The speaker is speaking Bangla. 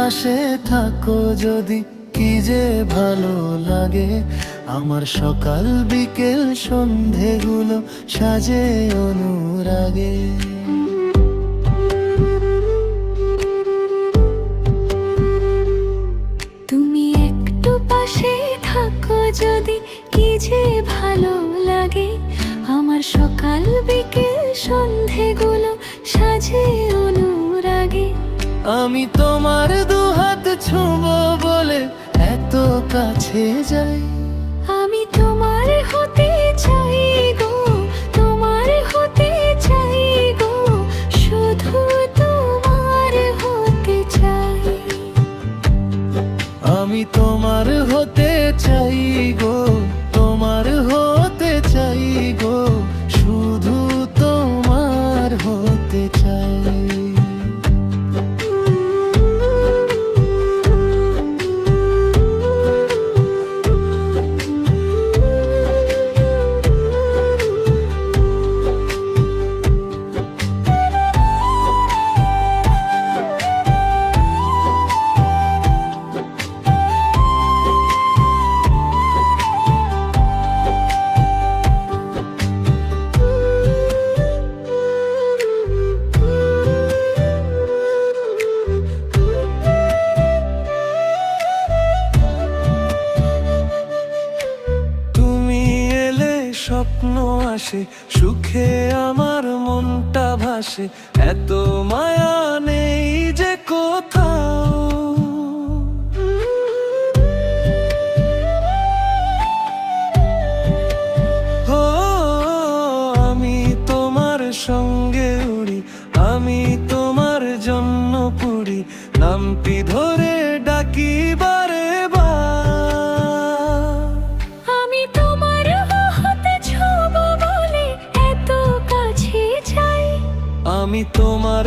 পাশে থাকো যদি কি যে ভালো লাগে। আমার সকাল বিকেল সন্ধেগুলো সাজে অনুরাগে। তুমি একটু পাশে থাকো যদি কি যে ভালো লাগে। আমার সকাল বিকেল সন্ধেগুলো সাজে অনুরাগে। আমি তোমার দুহাত ছুঁবো বলে এত কাছে যাই। আমি তোমার হতে চাই গো, তোমার হতে চাই গো, শুধু তোমার হতে চাই। আমি তোমার হতে চাই গো, তোমার হতে চাই গো, শুধু তোমার হতে চাই। স্বপ্ন আসে, সুখে আমার মনটা ভাসে, এত মায়া নেই যে কোথাও। ও আমি তোমার সঙ্গে উড়ি, আমি তোমার জন্য পুরি, নামটি ধরে ডাকি বারে বার। আমি তোমার হতে ছুঁবো বলে এত কাছে যাই। আমি তোমার